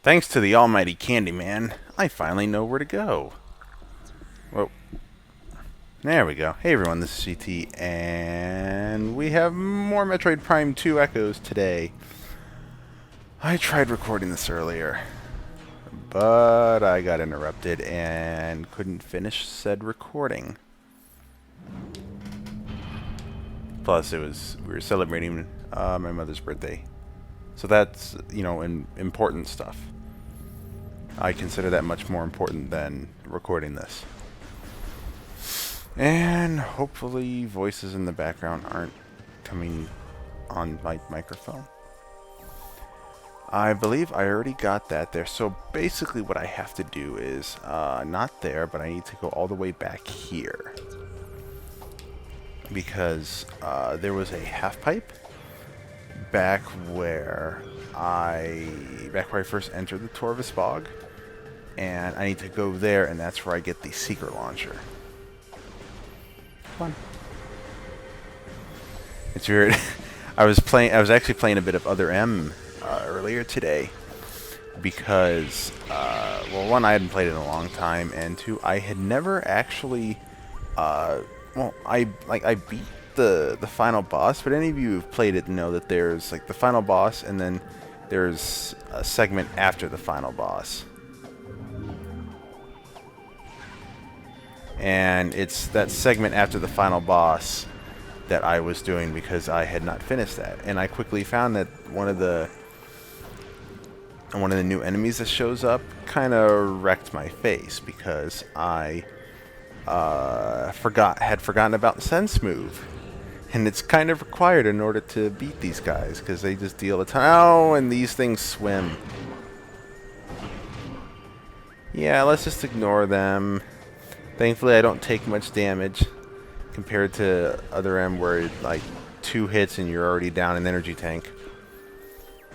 Thanks to the almighty Candyman, I finally know where to go. Whoa. There we go. Hey everyone, this is CT, and we have more Metroid Prime 2 echoes today. I tried recording this earlier, but I got interrupted and couldn't finish said recording. Plus, we were celebrating my mother's birthday. So that's, important stuff. I consider that much more important than recording this. And hopefully voices in the background aren't coming on my microphone. I believe I already got that there. So basically what I have to do is, not there, but I need to go all the way back here. Because there was a half pipe back where I first entered the Torvus Bog, and I need to go there, and that's where I get the secret launcher. Fun. It's weird. I was actually playing a bit of Other M earlier today because, well, one, I hadn't played it in a long time, and two, I had never actually, I beat the final boss, but any of you who've played it know that there's like the final boss, and then there's a segment after the final boss. And it's that segment after the final boss that I was doing because I had not finished that. And I quickly found that one of the new enemies that shows up kind of wrecked my face because I had forgotten about the sense move. And it's kind of required in order to beat these guys because they just deal a ton. Oh, and these things swim. Yeah, let's just ignore them. Thankfully, I don't take much damage compared to Other M where, like, 2 hits and you're already down an energy tank.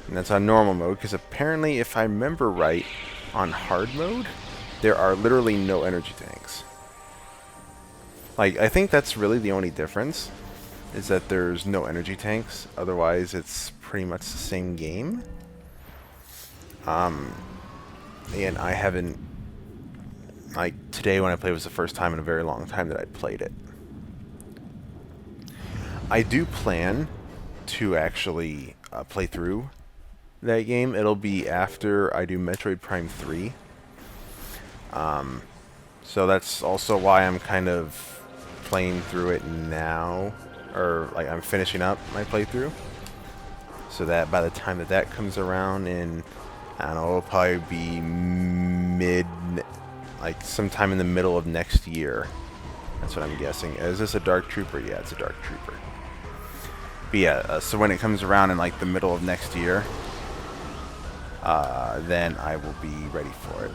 And that's on normal mode, because apparently, if I remember right, on hard mode, there are literally no energy tanks. Like, I think that's really the only difference, is that there's no energy tanks. Otherwise, it's pretty much the same game. And I haven't... Like, today when I played was the first time in a very long time that I'd played it. I do plan to actually play through that game. It'll be after I do Metroid Prime 3. So that's also why I'm kind of playing through it now. Or, like, I'm finishing up my playthrough. So that by the time that comes around in, I don't know, it'll probably be like sometime in the middle of next year. That's what I'm guessing. Is this a Dark Trooper? Yeah, it's a Dark Trooper. But yeah, so when it comes around in like the middle of next year, then I will be ready for it.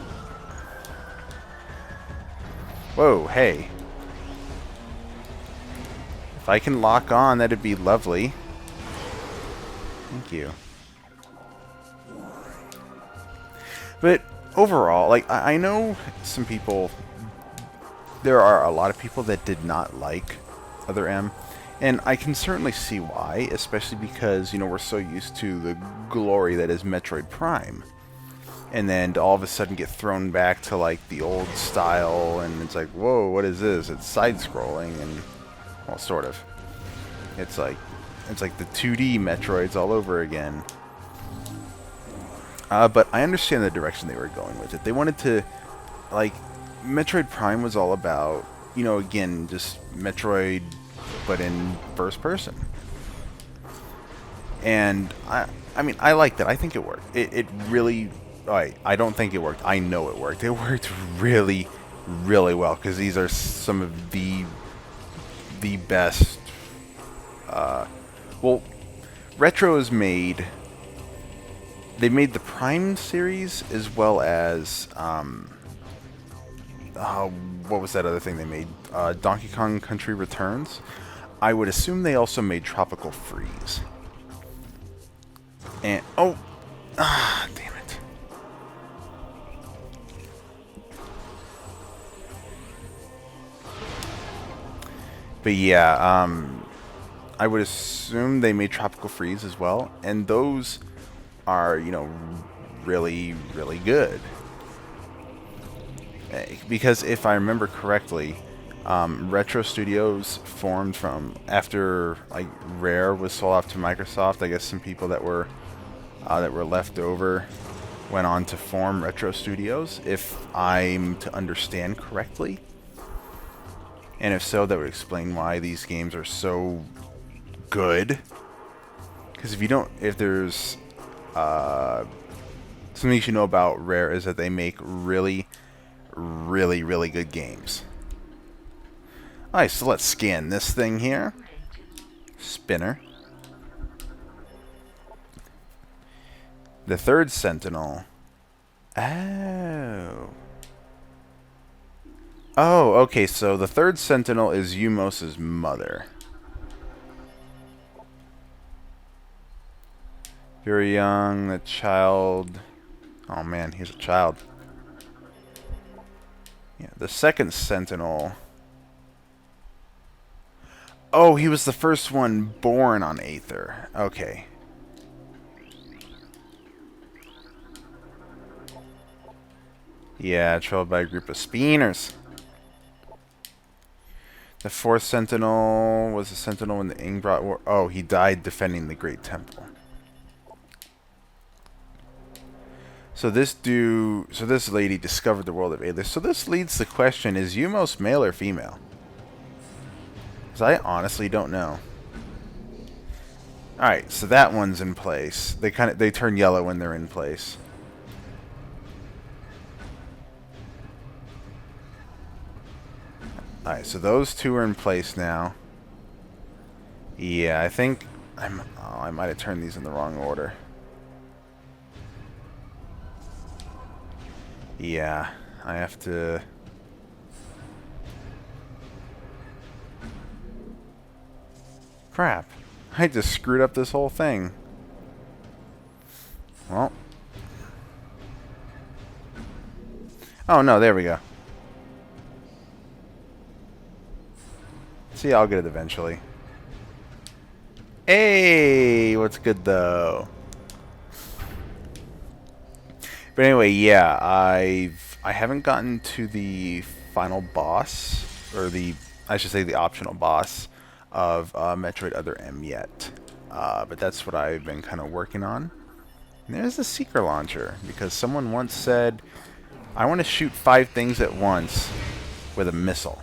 Whoa, hey. If I can lock on, that'd be lovely. Thank you. But overall, like, I know some people, there are a lot of people that did not like Other M, and I can certainly see why, especially because, we're so used to the glory that is Metroid Prime. And then to all of a sudden get thrown back to, like, the old style, and it's like, whoa, what is this? It's side-scrolling, and, well, sort of. It's like the 2D Metroids all over again. But I understand the direction they were going with it. They wanted to, like, Metroid Prime was all about, again, just Metroid, but in first person. And, I mean, I liked it. I think it worked. It really, I don't think it worked. I know it worked. It worked really, really well, because these are some of the best, well, Retro has made... They made the Prime series as well as, what was that other thing they made? Donkey Kong Country Returns. I would assume they also made Tropical Freeze. And, damn it. But yeah, I would assume they made Tropical Freeze as well. And those are, really, really good. Because if I remember correctly, Retro Studios formed from after like Rare was sold off to Microsoft. I guess some people that were left over went on to form Retro Studios, if I'm to understand correctly. And if so, that would explain why these games are so good. Because if there's something you should know about Rare is that they make really, really, really good games. Alright, so let's scan this thing here. Spinner. The third Sentinel. Oh. Oh, okay, so the third Sentinel is Umos's mother. Very young, the child... Oh man, he's a child. Yeah, the second Sentinel... Oh, he was the first one born on Aether. Okay. Yeah, trailed by a group of Speeners. The fourth Sentinel was the Sentinel in the Ingbrat War. Oh, he died defending the Great Temple. So this lady discovered the world of Aether. So this leads to the question, is Umos male or female? Because I honestly don't know. Alright, so that one's in place. They turn yellow when they're in place. Alright, so those two are in place now. Yeah, I think I might have turned these in the wrong order. Yeah, I have to... Crap. I just screwed up this whole thing. Well. Oh no, there we go. See, I'll get it eventually. Hey, what's good though? But anyway, yeah, I haven't gotten to the final boss, or I should say the optional boss of Metroid Other M yet. But that's what I've been kind of working on. And there's the Seeker Launcher, because someone once said, I want to shoot 5 things at once with a missile.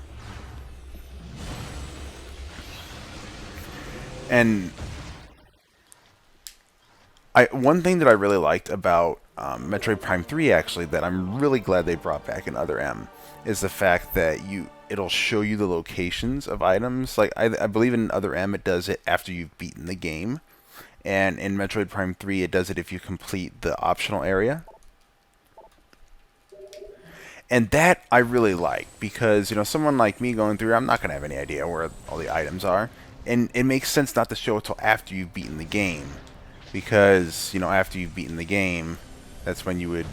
And one thing that I really liked about Metroid Prime 3, actually, that I'm really glad they brought back in Other M, is the fact that it'll show you the locations of items. Like, I believe in Other M it does it after you've beaten the game. And in Metroid Prime 3 it does it if you complete the optional area. And that I really like, because, you know, someone like me going through, I'm not going to have any idea where all the items are. And it makes sense not to show it till after you've beaten the game. Because, you know, after you've beaten the game, that's when you would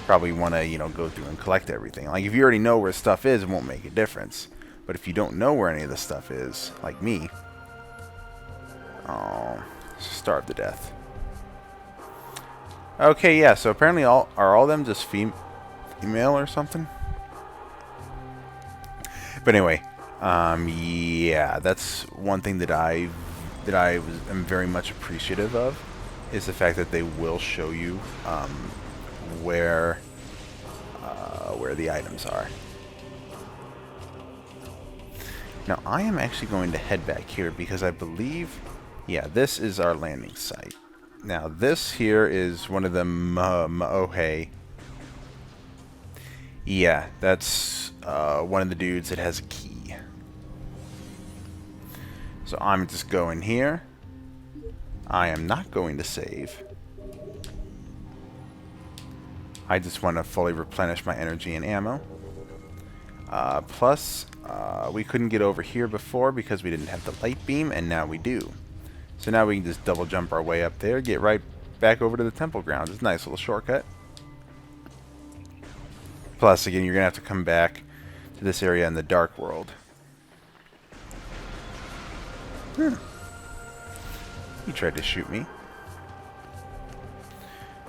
probably want to, you know, go through and collect everything. Like, if you already know where stuff is, it won't make a difference. But if you don't know where any of the stuff is, like me, oh, starve to death. Okay, yeah, so apparently are all them just female or something? But anyway, yeah, that's one thing that am very much appreciative of, is the fact that they will show you where the items are. Now I am actually going to head back here because I believe, yeah, this is our landing site. Now this here is one of the Maohe. Yeah, that's one of the dudes that has a key. So I'm just going here. I am not going to save. I just want to fully replenish my energy and ammo. Plus, we couldn't get over here before because we didn't have the light beam, and now we do. So now we can just double jump our way up there, get right back over to the temple grounds. It's a nice little shortcut. Plus, again, you're going to have to come back to this area in the Dark World. He tried to shoot me.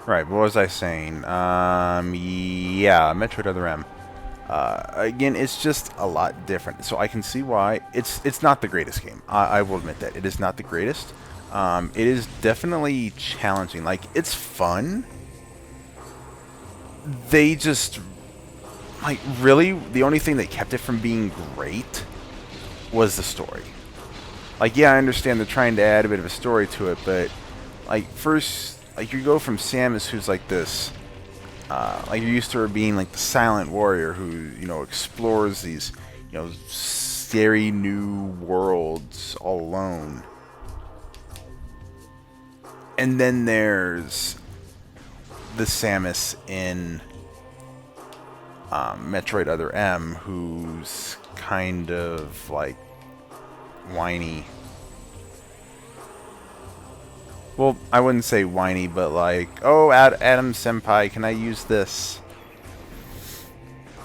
Right, what was I saying? Yeah, Metroid Other M. Again, it's just a lot different, so I can see why. It's not the greatest game. I will admit that. It is not the greatest. It is definitely challenging. Like, it's fun. They just... Like, really, the only thing that kept it from being great was the story. Like, yeah, I understand they're trying to add a bit of a story to it, but, like, first, like, you go from Samus, who's like this, like, you're used to her being like the silent warrior who, you know, explores these, you know, scary new worlds all alone. And then there's the Samus in Metroid Other M, who's kind of like whiny. Well, I wouldn't say whiny, but like, oh, Adam Senpai, can I use this?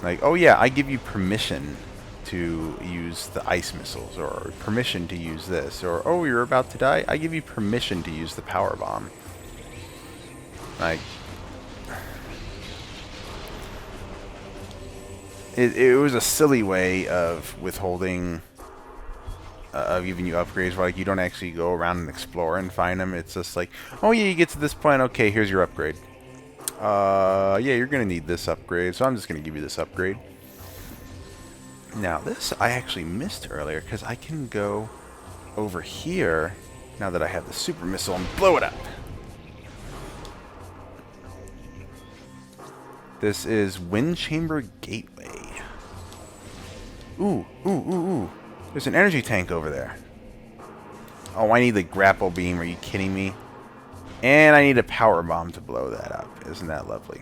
Like, oh yeah, I give you permission to use the ice missiles, or permission to use this, or oh, you're about to die, I give you permission to use the power bomb. Like, it was a silly way of withholding, of giving you upgrades where like you don't actually go around and explore and find them. It's just like, oh yeah, you get to this point, okay, here's your upgrade. Yeah, you're gonna need this upgrade, so I'm just gonna give you this upgrade. Now this I actually missed earlier because I can go over here now that I have the super missile and blow it up. This is Wind Chamber Gateway. Ooh, ooh, ooh, ooh. There's an energy tank over there. Oh, I need the grapple beam. Are you kidding me? And I need a power bomb to blow that up. Isn't that lovely?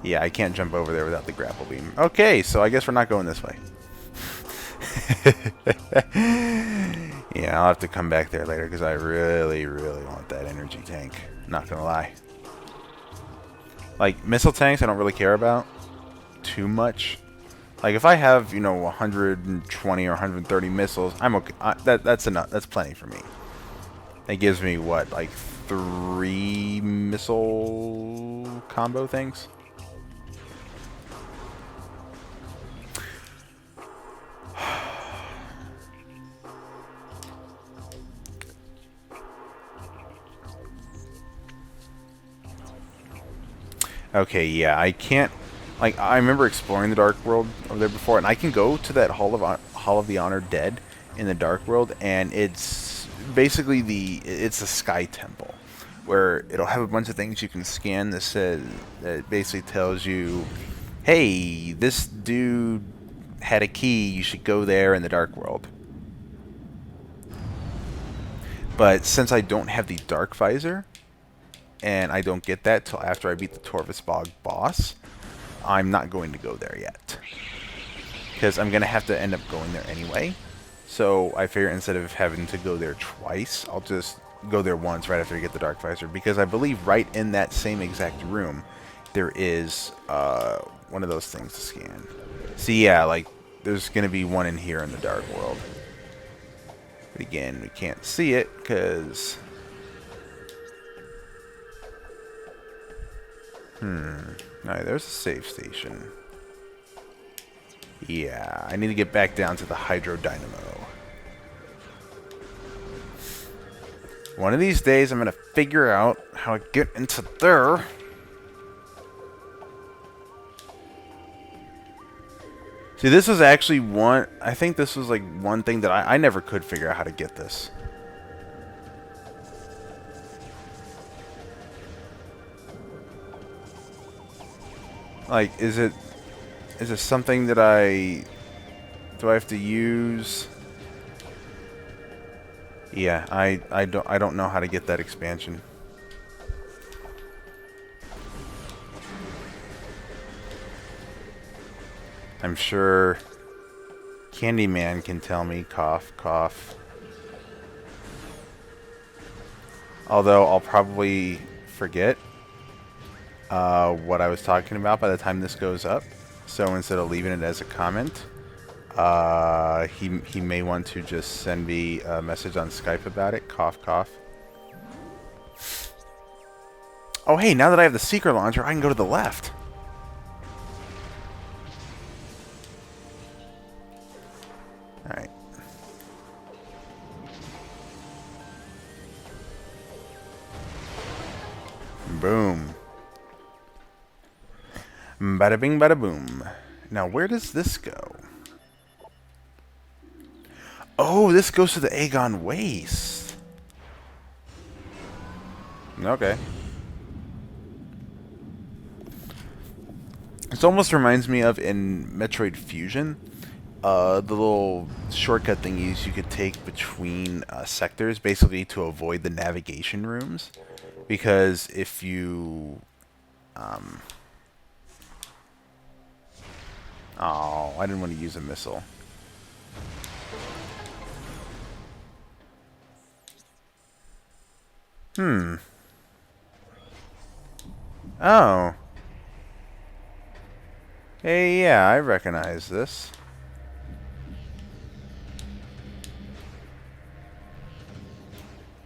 Yeah, I can't jump over there without the grapple beam. Okay, so I guess we're not going this way. Yeah, I'll have to come back there later because I really, really want that energy tank. Not gonna lie. Like, missile tanks I don't really care about too much. Like, if I have, you know, 120 or 130 missiles, I'm okay. That's enough. That's plenty for me. It gives me, what, like 3 missile combo things? Okay, yeah, I can't... Like, I remember exploring the Dark World over there before, and I can go to that Hall of the Honored Dead in the Dark World, and it's basically it's a Sky Temple, where it'll have a bunch of things you can scan that says, that basically tells you, hey, this dude had a key, you should go there in the Dark World. But since I don't have the Dark Visor, and I don't get that till after I beat the Torvus Bog boss, I'm not going to go there yet. Because I'm going to have to end up going there anyway. So I figure instead of having to go there twice, I'll just go there once right after I get the Dark Visor. Because I believe right in that same exact room, there is one of those things to scan. See, yeah, like, there's going to be one in here in the Dark World. But again, we can't see it because... Alright, there's a save station. Yeah, I need to get back down to the Hydro Dynamo. One of these days, I'm going to figure out how to get into there. See, this was actually one... I think this was like one thing that I never could figure out how to get this. Like, is it something that do I have to use? Yeah, I don't know how to get that expansion. I'm sure Candyman can tell me, cough, cough. Although I'll probably forget what I was talking about by the time this goes up. So instead of leaving it as a comment, he may want to just send me a message on Skype about it. Cough, cough. Oh, hey, now that I have the secret launcher, I can go to the left. Alright. Boom. Bada bing, bada boom. Now, where does this go? Oh, this goes to the Aegon Waste. Okay. This almost reminds me of in Metroid Fusion, the little shortcut thingies you could take between sectors, basically to avoid the navigation rooms. Because if you... oh, I didn't want to use a missile. Hmm. Oh. Hey, yeah, I recognize this.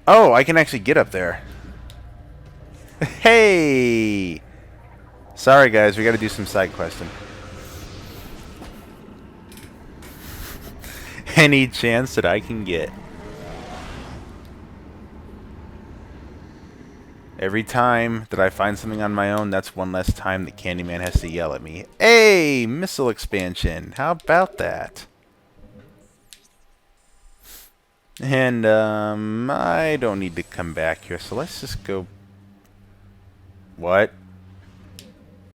Oh, I can actually get up there. Hey! Sorry, guys, we gotta do some side questing. Any chance that I can get. Every time that I find something on my own, that's one less time that Candyman has to yell at me. Hey, missile expansion. How about that? And, I don't need to come back here, so let's just go... What?